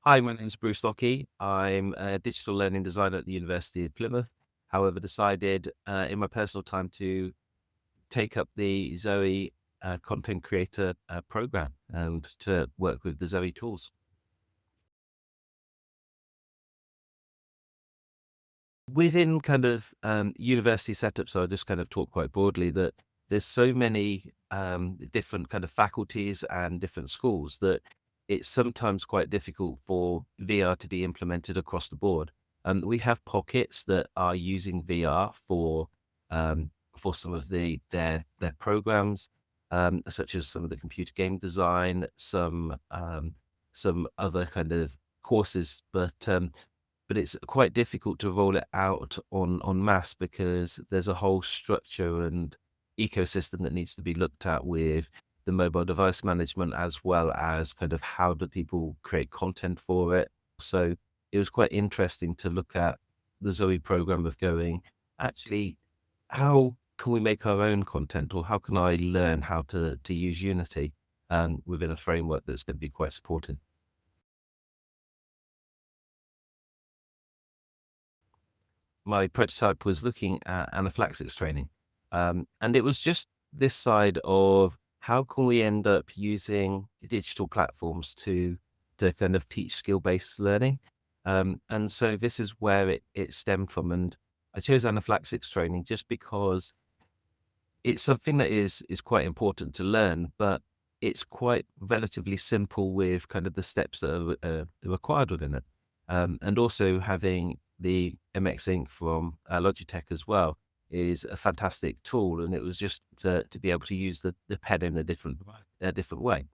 Hi, my name is Bruce Lockie. I'm a digital learning designer at the University of Plymouth. However, decided in my personal time to take up the Zoe content creator program and to work with the Zoe tools. Within kind of university setups, so I just kind of talk quite broadly that there's so many different kind of faculties and different schools that it's sometimes quite difficult for VR to be implemented across the board. We have pockets that are using VR for some of their programs, such as some of the computer game design, some other kind of courses, but it's quite difficult to roll it out on mass because there's a whole structure and ecosystem that needs to be looked at with the mobile device management as well as kind of how do people create content for it. So it was quite interesting to look at the Zoe program of going, actually, how can we make our own content or how can I learn how to use Unity within a framework that's going to be quite supportive? My prototype was looking at anaphylaxis training. And it was just this side of how can we end up using digital platforms to kind of teach skill-based learning. And so this is where it stemmed from. And I chose anaphylaxis training just because it's something that is quite important to learn, but it's quite relatively simple with kind of the steps that are required within it. And also having the MX Ink from Logitech as well is a fantastic tool, and it was just to be able to use the pen in a different way.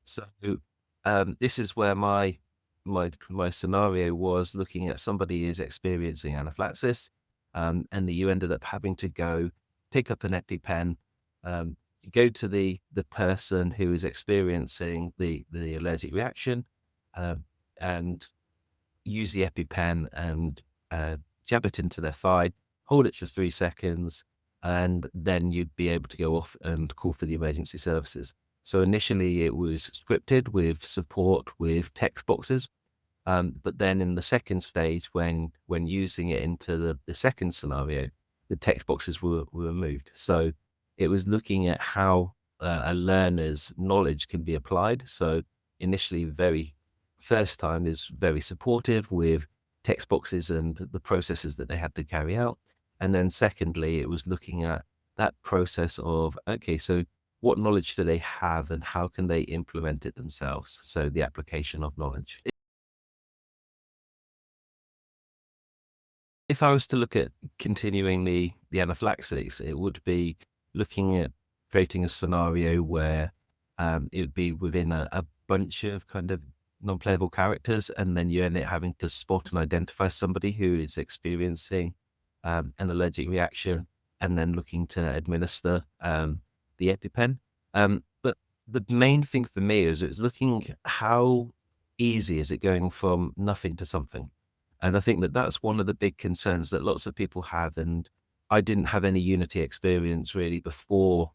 So this is where my scenario was looking at somebody who's experiencing anaphylaxis, and you ended up having to go pick up an EpiPen, go to the person who is experiencing the allergic reaction, um, and use the EpiPen and jab it into their thigh, hold it for 3 seconds, and then you'd be able to go off and call for the emergency services. So initially it was scripted with support with text boxes, but then in the second stage, when using it into the second scenario, the text boxes were removed. So it was looking at how a learner's knowledge can be applied. So initially, very first time is very supportive with text boxes and the processes that they had to carry out. And then secondly, it was looking at that process of, okay, so what knowledge do they have and how can they implement it themselves? So the application of knowledge. If I was to look at continuing the anaphylaxis, it would be looking at creating a scenario where it would be within a bunch of kind of non-playable characters, and then you end up having to spot and identify somebody who is experiencing an allergic reaction, and then looking to administer the EpiPen. But the main thing for me is it's looking how easy is it going from nothing to something. And I think that that's one of the big concerns that lots of people have. And I didn't have any Unity experience really before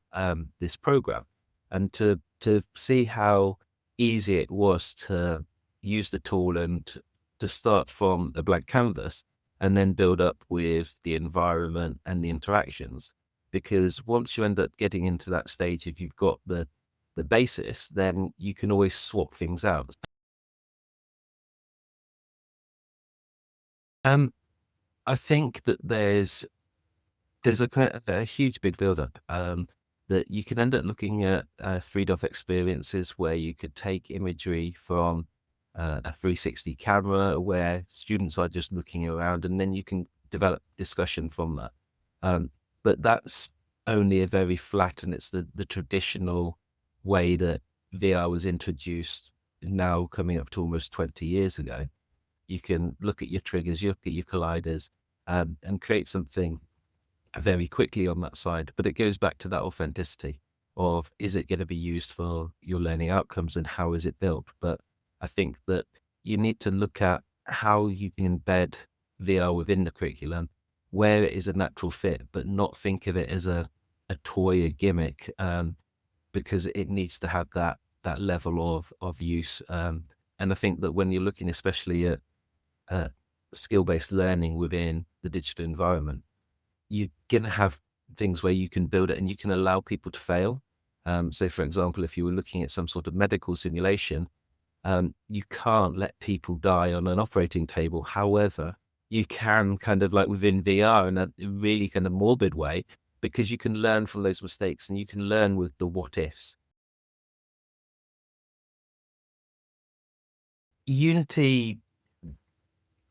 this program. And to see how easy it was to use the tool and to start from a blank canvas and then build up with the environment and the interactions. Because once you end up getting into that stage, if you've got the basis, then you can always swap things out. Um, I think that there's a huge big buildup, that you can end up looking at, Freed-off experiences where you could take imagery from, a 360 camera where students are just looking around, and then you can develop discussion from that. But that's only a very flat and it's the traditional way that VR was introduced now coming up to almost 20 years ago. You can look at your triggers, you look at your colliders, and create something very quickly on that side. But it goes back to that authenticity of is it going to be used for your learning outcomes and how is it built? But I think that you need to look at how you can embed VR within the curriculum, where it is a natural fit, but not think of it as a toy, a gimmick, because it needs to have that level of use. And I think that when you're looking especially at uh, skill-based learning within the digital environment, you're going to have things where you can build it and you can allow people to fail. So, for example, if you were looking at some sort of medical simulation, you can't let people die on an operating table. However, you can kind of like within VR in a really kind of morbid way, because you can learn from those mistakes and you can learn with the what ifs. Unity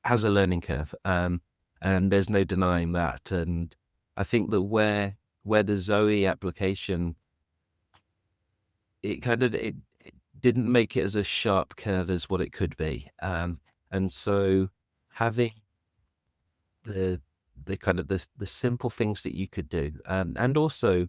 has a learning curve, and there's no denying that. And I think that where the Zoe application, it didn't make it as a sharp curve as what it could be. And so having the kind of the simple things that you could do, and also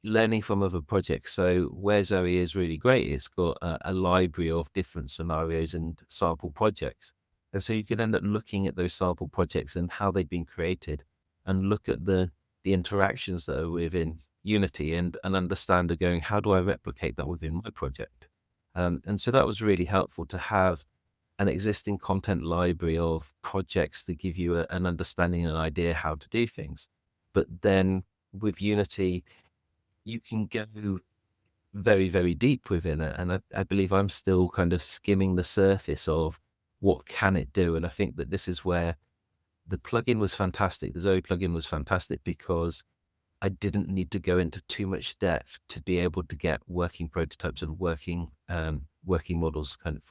learning from other projects. So where Zoe is really great, it's got a library of different scenarios and sample projects. And so you can end up looking at those sample projects and how they've been created, and look at the interactions that are within Unity, and understand and going, how do I replicate that within my project? And so that was really helpful to have an existing content library of projects that give you an understanding and an idea how to do things. But then with Unity, you can go very, very deep within it. And I believe I'm still kind of skimming the surface of what can it do. And I think that this is where the plugin was fantastic. The Zoe plugin was fantastic because I didn't need to go into too much depth to be able to get working prototypes and working models kind of.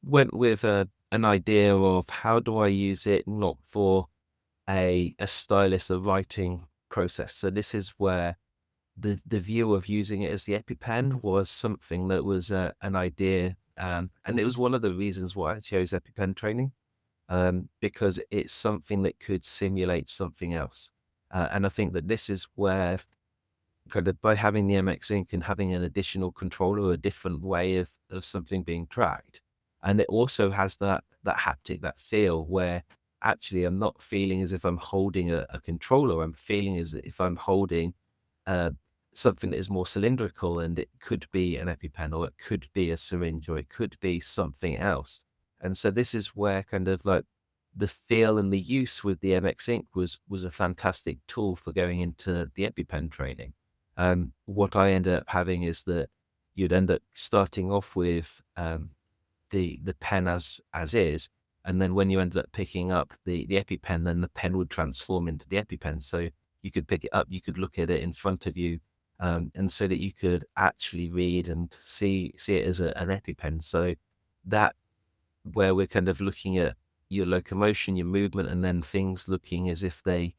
Went with an idea of how do I use it, not for a stylus, a writing process. So this is where the view of using it as the EpiPen was something that was an idea, and it was one of the reasons why I chose EpiPen training, because it's something that could simulate something else. And I think that this is where kind of by having the MX Ink and having an additional controller, a different way of something being tracked. And it also has that haptic, that feel where actually I'm not feeling as if I'm holding a controller. I'm feeling as if I'm holding uh, something that is more cylindrical, and it could be an EpiPen, or it could be a syringe, or it could be something else. And so this is where kind of like the feel and the use with the MX Ink was a fantastic tool for going into the EpiPen training. What I ended up having is that you'd end up starting off with the pen as is, and then when you ended up picking up the EpiPen, then the pen would transform into the EpiPen. So you could pick it up, you could look at it in front of you, and so that you could actually read and see it as an EpiPen. So that where we're kind of looking at your locomotion, your movement, and then things looking as if they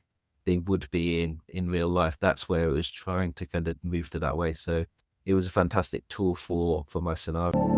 would be in real life. That's where it was trying to kind of move to that way. So it was a fantastic tool for my scenario.